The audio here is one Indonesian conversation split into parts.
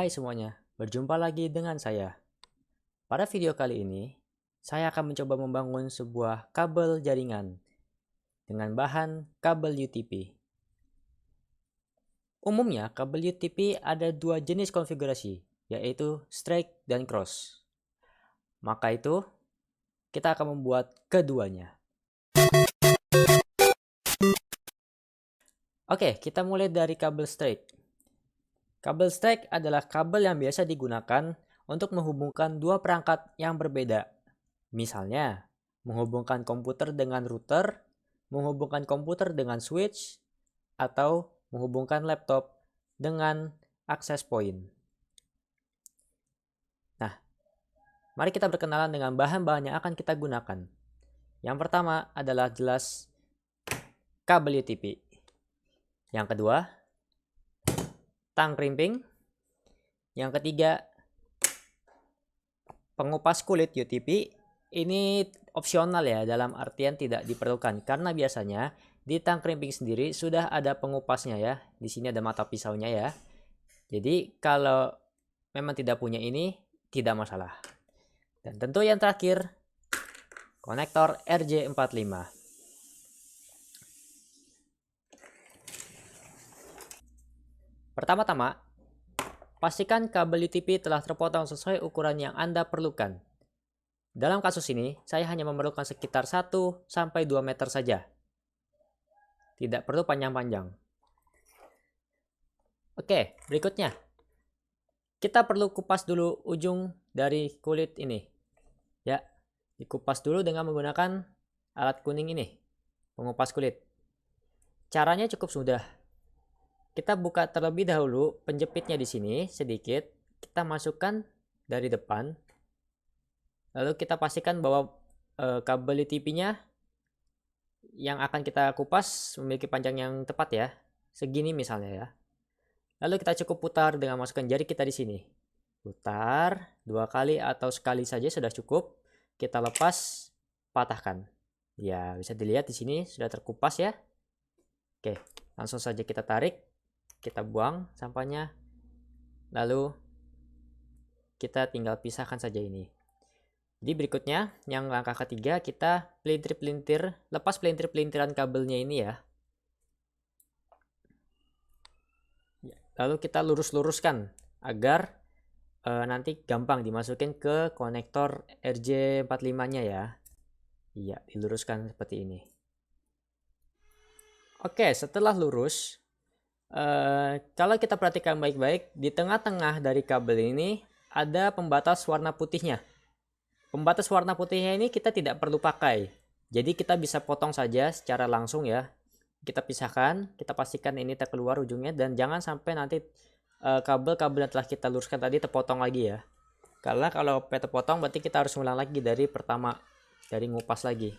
Hai semuanya, berjumpa lagi dengan saya. Pada video kali ini, saya akan mencoba membangun sebuah kabel jaringan dengan bahan kabel UTP. Umumnya, kabel UTP ada dua jenis konfigurasi, yaitu straight dan cross. Maka itu, kita akan membuat keduanya. Oke, kita mulai dari kabel straight. Kabel straight adalah kabel yang biasa digunakan untuk menghubungkan dua perangkat yang berbeda. Misalnya, menghubungkan komputer dengan router, menghubungkan komputer dengan switch, atau menghubungkan laptop dengan access point. Nah, mari kita berkenalan dengan bahan-bahan yang akan kita gunakan. Yang pertama adalah jelas kabel UTP. Yang kedua, tang krimping. Yang ketiga, pengupas kulit UTP. Ini opsional ya, dalam artian tidak diperlukan karena biasanya di tang krimping sendiri sudah ada pengupasnya ya. Di sini ada mata pisaunya ya. Jadi kalau memang tidak punya ini tidak masalah. Dan tentu yang terakhir, konektor RJ45. Pertama-tama, pastikan kabel UTP telah terpotong sesuai ukuran yang Anda perlukan. Dalam kasus ini, saya hanya memerlukan sekitar 1-2 meter saja. Tidak perlu panjang-panjang. Oke, berikutnya. Kita perlu kupas dulu ujung dari kulit ini. Ya, dikupas dulu dengan menggunakan alat kuning ini, pengupas kulit. Caranya cukup mudah. Kita buka terlebih dahulu penjepitnya di sini sedikit. Kita masukkan dari depan. Lalu kita pastikan bahwa kabel UTP-nya yang akan kita kupas memiliki panjang yang tepat ya. Segini misalnya ya. Lalu kita cukup putar dengan masukkan jari kita di sini. Putar 2 kali atau sekali saja sudah cukup. Kita lepas, patahkan. Ya, bisa dilihat di sini sudah terkupas ya. Oke, langsung saja kita tarik. Kita buang sampahnya. Lalu kita tinggal pisahkan saja ini. Jadi berikutnya, yang langkah ketiga, kita pelintir-pelintir, lepas pelintir-pelintiran kabelnya ini ya. Lalu kita lurus-luruskan agar nanti gampang dimasukin ke konektor RJ45-nya ya. Iya, diluruskan seperti ini. Oke, setelah lurus, kalau kita perhatikan baik-baik, di tengah-tengah dari kabel ini ada pembatas warna putihnya. Pembatas warna putihnya ini kita tidak perlu pakai. Jadi kita bisa potong saja secara langsung ya. Kita pisahkan, kita pastikan ini terkeluar ujungnya dan jangan sampai nanti kabel-kabel yang telah kita luruskan tadi terpotong lagi ya. Karena kalau terpotong berarti kita harus ulang lagi dari pertama, dari ngupas lagi.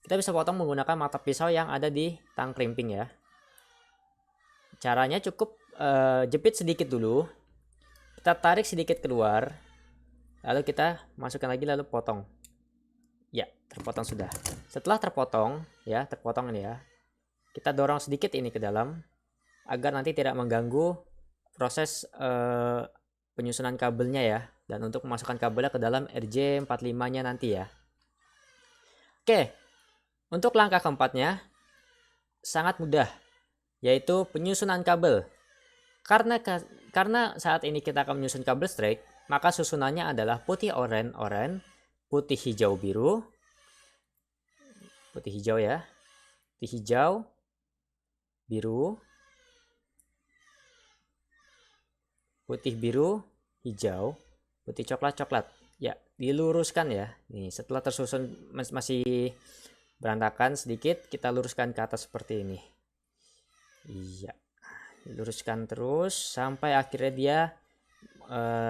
Kita bisa potong menggunakan mata pisau yang ada di tang krimping ya. Caranya cukup jepit sedikit dulu. Kita tarik sedikit keluar. Lalu kita masukkan lagi lalu potong. Ya, terpotong sudah. Setelah terpotong, ya, terpotong ini ya. Kita dorong sedikit ini ke dalam agar nanti tidak mengganggu proses penyusunan kabelnya ya. Dan untuk memasukkan kabelnya ke dalam RJ45-nya nanti ya. Oke, untuk langkah keempatnya sangat mudah, yaitu penyusunan kabel. Karena saat ini kita akan menyusun kabel straight, maka susunannya adalah putih oranye, putih hijau biru, putih hijau ya, putih hijau, biru, putih biru, hijau, putih coklat. Ya, diluruskan ya. Nih, setelah tersusun masih berantakan sedikit, kita luruskan ke atas seperti ini. Iya, diluruskan terus sampai akhirnya dia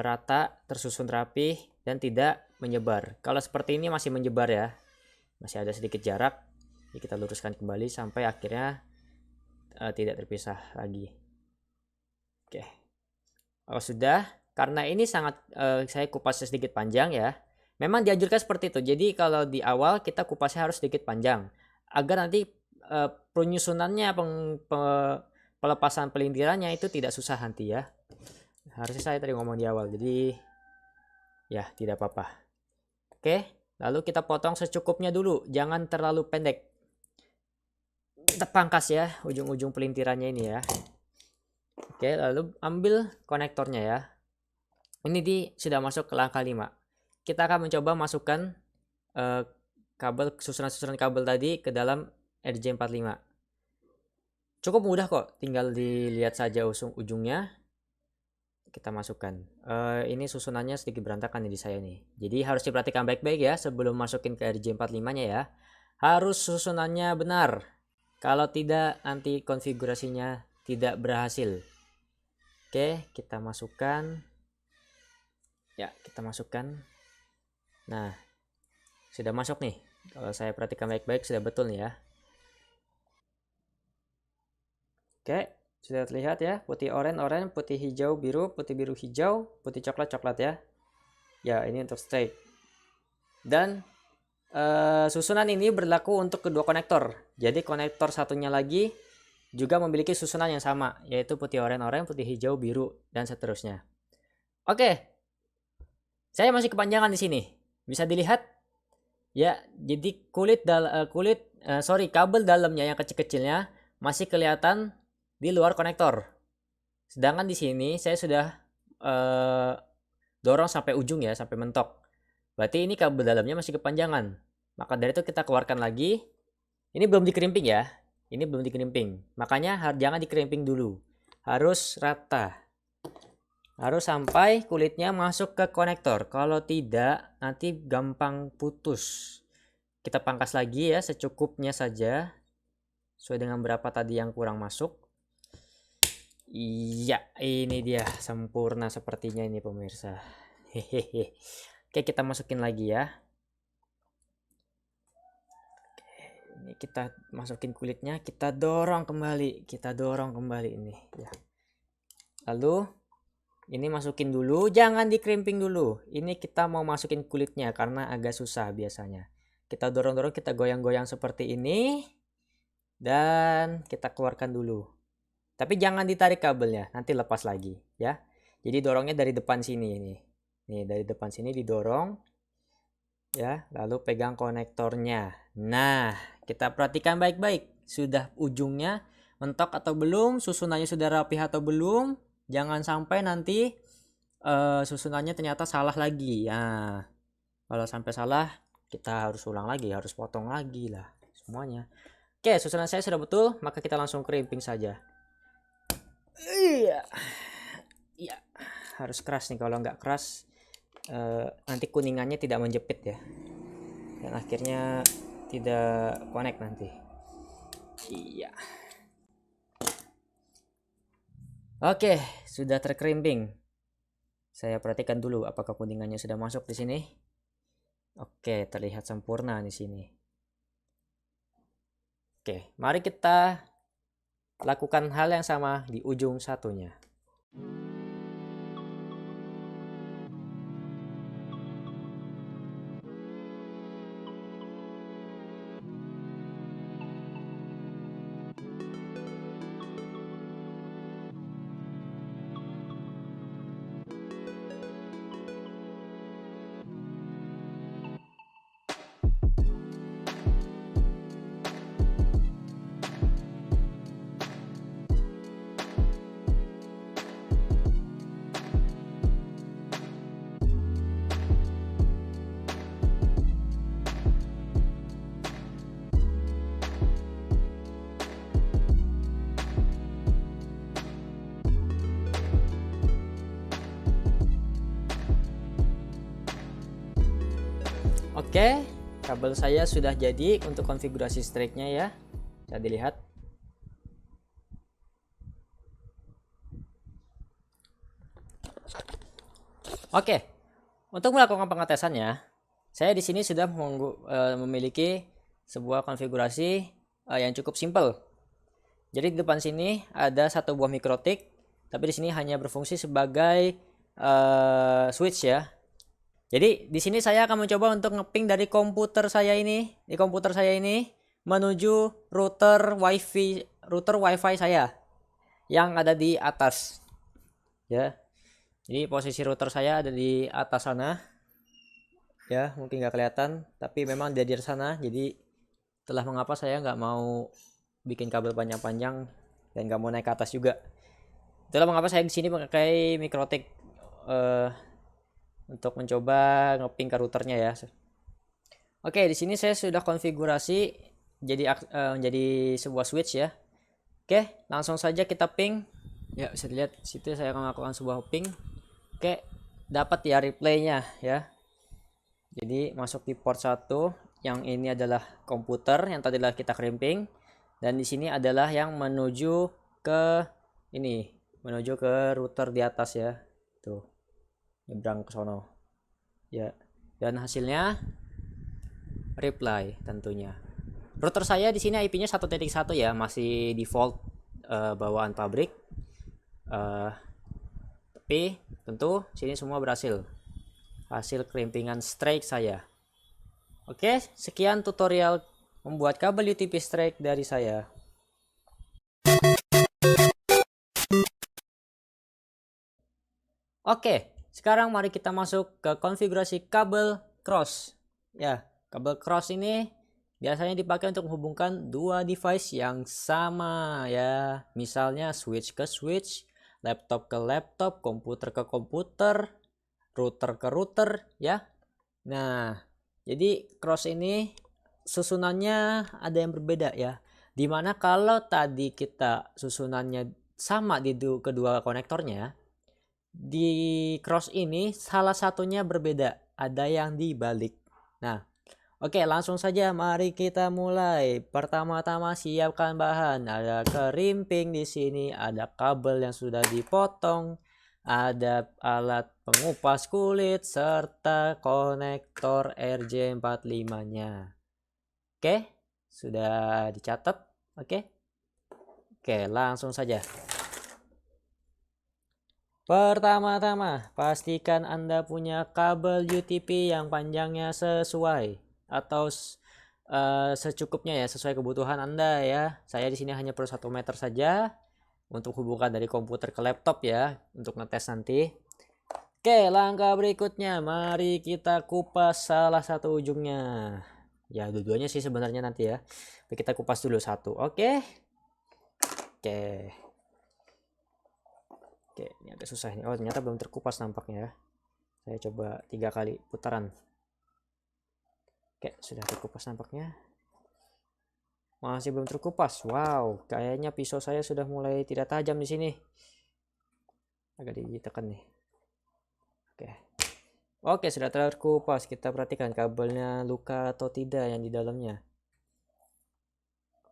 rata, tersusun rapi dan tidak menyebar. Kalau seperti ini masih menyebar ya, masih ada sedikit jarak. Jadi kita luruskan kembali sampai akhirnya tidak terpisah lagi. Oke, kalau sudah, karena ini sangat saya kupasnya sedikit panjang ya. Memang dianjurkan seperti itu. Jadi kalau di awal kita kupasnya harus sedikit panjang agar nanti penyusunannya, pelepasan pelintirannya itu tidak susah nanti ya. Harusnya saya tadi ngomong di awal, jadi ya tidak apa-apa. Oke, lalu kita potong secukupnya dulu, jangan terlalu pendek. Kita pangkas ya ujung-ujung pelintirannya ini ya. Oke, lalu ambil konektornya ya. Ini sudah masuk ke langkah 5. Kita akan mencoba masukkan kabel, susunan-susunan kabel tadi ke dalam RJ45. Cukup mudah kok, tinggal dilihat saja ujungnya. Kita masukkan. Ini susunannya sedikit berantakan di saya nih. Jadi harus diperhatikan baik-baik ya sebelum masukin ke RJ45-nya ya. Harus susunannya benar. Kalau tidak, nanti konfigurasinya tidak berhasil. Oke, kita masukkan. Ya, kita masukkan. Nah, sudah masuk nih. Kalau saya perhatikan baik-baik, sudah betul nih ya. Oke, sudah terlihat ya. Putih oranye, putih hijau biru, putih biru hijau, putih coklat ya. Ya, ini untuk straight. Dan susunan ini berlaku untuk kedua konektor. Jadi konektor satunya lagi juga memiliki susunan yang sama, yaitu putih oranye, putih hijau, biru, dan seterusnya. Oke, saya masih kepanjangan di sini. Bisa dilihat ya. Jadi kabel dalamnya yang kecil-kecilnya masih kelihatan di luar konektor. Sedangkan di sini saya sudah dorong sampai ujung ya, sampai mentok. Berarti ini kabel dalamnya masih kepanjangan. Maka dari itu kita keluarkan lagi. Ini belum dikerimping ya. Ini belum dikerimping. Makanya jangan dikerimping dulu. Harus rata. Harus sampai kulitnya masuk ke konektor. Kalau tidak, nanti gampang putus. Kita pangkas lagi ya, secukupnya saja. Sesuai dengan berapa tadi yang kurang masuk. Iya, ini dia. Sempurna sepertinya ini pemirsa. Hehehe. Oke, kita masukin lagi ya. Ini kita masukin kulitnya, kita dorong kembali ini ya. Lalu ini masukin dulu, jangan dikerimping dulu. Ini kita mau masukin kulitnya karena agak susah biasanya. Kita dorong-dorong, kita goyang-goyang seperti ini dan kita keluarkan dulu. Tapi jangan ditarik kabelnya, nanti lepas lagi ya. Jadi dorongnya dari depan sini ini. Nih, dari depan sini didorong ya, lalu pegang konektornya. Nah, kita perhatikan baik-baik. Sudah ujungnya mentok atau belum? Susunannya sudah rapi atau belum? Jangan sampai nanti susunannya ternyata salah lagi. Nah, kalau sampai salah, kita harus ulang lagi, harus potong lagi lah semuanya. Oke, susunan saya sudah betul, maka kita langsung crimping saja. Iya. Iya. Harus keras nih, kalau nggak keras nanti kuningannya tidak menjepit ya, dan akhirnya tidak connect nanti. Iya. Oke, sudah terkerimping. Saya perhatikan dulu apakah kuningannya sudah masuk di sini. Oke, terlihat sempurna di sini. Oke, mari kita lakukan hal yang sama di ujung satunya. Oke, kabel saya sudah jadi untuk konfigurasi strike-nya ya. Bisa dilihat. Oke, untuk melakukan pengetesannya, saya di sini sudah memiliki sebuah konfigurasi yang cukup simpel. Jadi di depan sini ada satu buah mikrotik, tapi di sini hanya berfungsi sebagai switch ya. Jadi di sini saya akan mencoba untuk ngeping dari komputer saya ini, menuju router WiFi saya yang ada di atas. Ya. Jadi posisi router saya ada di atas sana. Ya, mungkin nggak kelihatan, tapi memang dia di sana. Jadi itulah mengapa saya nggak mau bikin kabel panjang-panjang dan nggak mau naik ke atas juga. Itulah mengapa saya di sini pakai Mikrotik untuk mencoba ngeping ke routernya ya. Oke, di sini saya sudah konfigurasi jadi sebuah switch ya. Oke, langsung saja kita ping. Ya, bisa dilihat situ saya akan melakukan sebuah ping. Oke, dapat ya replaynya ya. Jadi masuk di port 1, yang ini adalah komputer yang tadi kita krimping, dan di sini adalah yang menuju ke menuju ke router di atas ya. Tuh, nyebrang ke sono. Ya. Dan hasilnya reply tentunya. Router saya di sini IP-nya 1.1 ya, masih default bawaan pabrik. Tapi tentu sini semua berhasil. Hasil krimpingan strike saya. Oke, sekian tutorial membuat kabel UTP strike dari saya. Oke, sekarang mari kita masuk ke konfigurasi kabel cross. Ya, kabel cross ini biasanya dipakai untuk menghubungkan dua device yang sama ya. Misalnya switch ke switch, laptop ke laptop, komputer ke komputer, router ke router ya. Nah, jadi cross ini susunannya ada yang berbeda ya. Dimana kalau tadi kita susunannya sama di kedua konektornya, di cross ini salah satunya berbeda, ada yang dibalik. Nah, oke, langsung saja mari kita mulai. Pertama-tama siapkan bahan. Ada kerimping di sini, ada kabel yang sudah dipotong, ada alat pengupas kulit serta konektor RJ45-nya. Oke, sudah dicatat. Oke. Oke, langsung saja. Pertama-tama, pastikan Anda punya kabel UTP yang panjangnya sesuai atau secukupnya ya, sesuai kebutuhan Anda ya. Saya di sini hanya perlu 1 meter saja untuk hubungkan dari komputer ke laptop ya, untuk ngetes nanti. Oke, langkah berikutnya mari kita kupas salah satu ujungnya. Ya, dua-duanya sih sebenarnya nanti ya. Tapi kita kupas dulu satu. Oke. Oke. Oke, ini agak susah nih. Oh, ternyata belum terkupas nampaknya ya. Saya coba 3 kali putaran. Oke, sudah terkupas nampaknya. Masih belum terkupas. Wow, kayaknya pisau saya sudah mulai tidak tajam di sini. Agak ditekan nih. Oke. Oke, sudah terkupas. Kita perhatikan kabelnya luka atau tidak yang di dalamnya.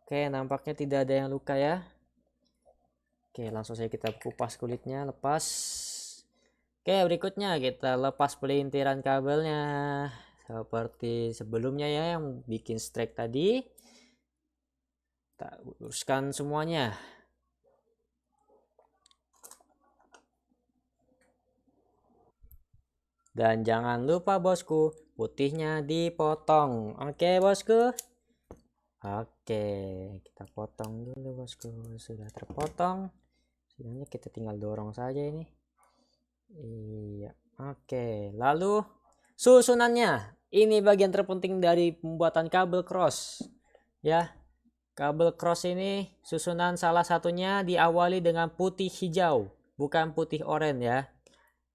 Oke, nampaknya tidak ada yang luka ya. Oke, langsung saja kita kupas kulitnya, lepas. Oke, berikutnya kita lepas pelintiran kabelnya. Seperti sebelumnya ya, yang bikin strike tadi. Kita luruskan semuanya. Dan jangan lupa bosku, putihnya dipotong. Oke bosku. Oke, kita potong dulu bosku. Sudah terpotong. Sebenarnya kita tinggal dorong saja ini. Iya, oke. Lalu susunannya. Ini bagian terpenting dari pembuatan kabel cross. Ya, kabel cross ini susunan salah satunya diawali dengan putih hijau, bukan putih oranye ya.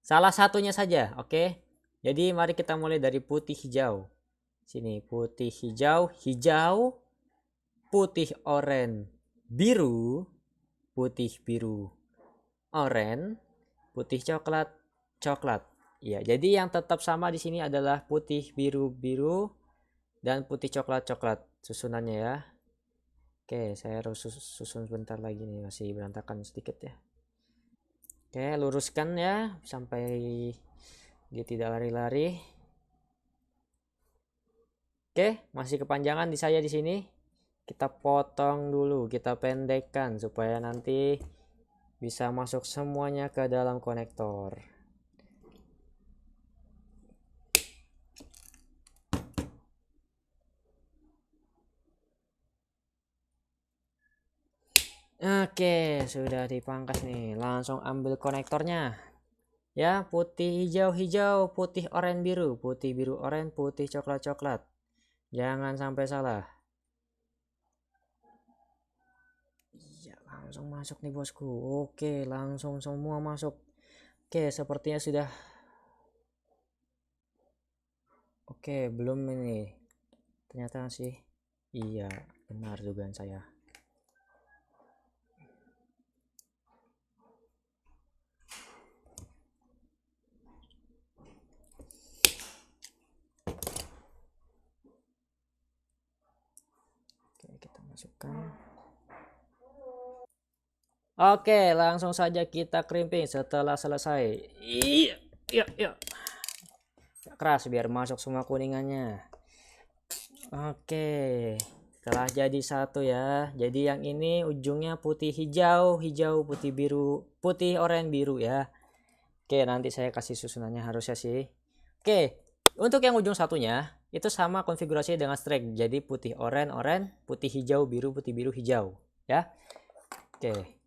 Salah satunya saja, oke. Jadi mari kita mulai dari putih hijau. Sini putih hijau, hijau, putih oranye, biru, putih biru, oranye, putih coklat, coklat. Ya, jadi yang tetap sama di sini adalah putih biru biru dan putih coklat coklat susunannya ya. Oke, saya harus susun sebentar lagi nih, masih berantakan sedikit ya. Oke, luruskan ya sampai dia tidak lari-lari. Oke, masih kepanjangan di saya di sini. Kita potong dulu, kita pendekkan supaya nanti bisa masuk semuanya ke dalam konektor. Oke, sudah dipangkas nih. Langsung ambil konektornya. Ya, putih hijau hijau, putih oranye biru, putih biru oranye, putih coklat coklat. Jangan sampai salah. Iya, langsung masuk nih bosku. Oke, langsung semua masuk. Oke, sepertinya sudah. Oke, belum ini. Ternyata sih. Iya, benar dugaan saya. Oke, kita masukkan. Oke, langsung saja kita crimping setelah selesai. Iya, iya, iya. Keras biar masuk semua kuningannya. Oke, telah jadi satu ya. Jadi yang ini ujungnya putih hijau, hijau, putih biru, putih oranye biru ya. Oke, nanti saya kasih susunannya harusnya sih. Oke, untuk yang ujung satunya itu sama konfigurasinya dengan strike. Jadi putih oranye, oranye, putih hijau, biru, putih biru, hijau ya. Oke.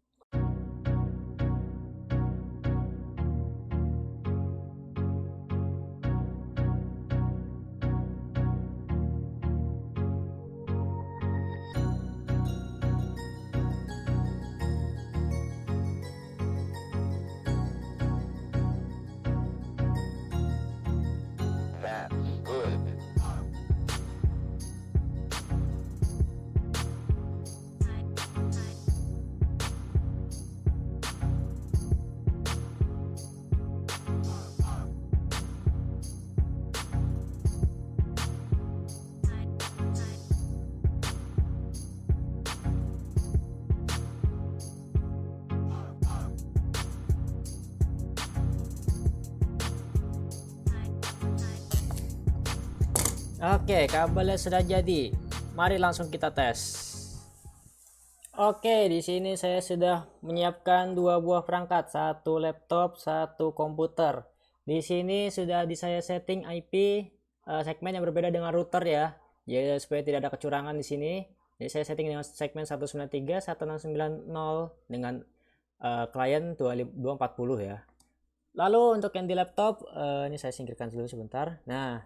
Oke, kabelnya sudah jadi. Mari langsung kita tes. Oke, di sini saya sudah menyiapkan dua buah perangkat, satu laptop, satu komputer. Di sini sudah saya setting IP segmen yang berbeda dengan router ya. Jadi supaya tidak ada kecurangan di sini. Jadi saya setting dengan segmen 193, 1690 dengan klien 240 ya. Lalu untuk yang di laptop, ini saya singkirkan dulu sebentar. Nah,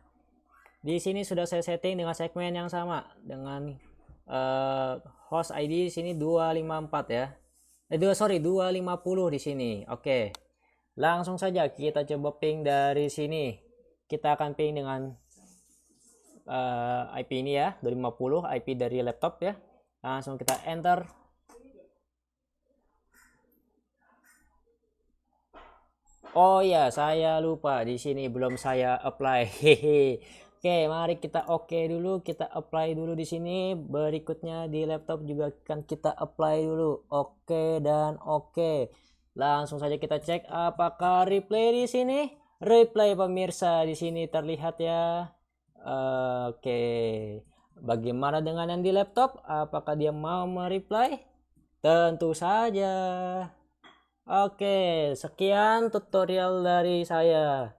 di sini sudah saya setting dengan segmen yang sama dengan host ID di sini 254 ya. 250 di sini. Oke. Langsung saja kita coba ping dari sini. Kita akan ping dengan IP ini ya, 250 IP dari laptop ya. Langsung kita enter. Oh ya, saya lupa di sini belum saya apply. Hehe. Oke, mari kita dulu, kita apply dulu di sini. Berikutnya di laptop juga akan kita apply dulu. Oke dan oke. Langsung saja kita cek apakah replay di sini. Replay pemirsa di sini terlihat ya. Oke. Bagaimana dengan yang di laptop? Apakah dia mau mereply? Tentu saja. Oke, sekian tutorial dari saya.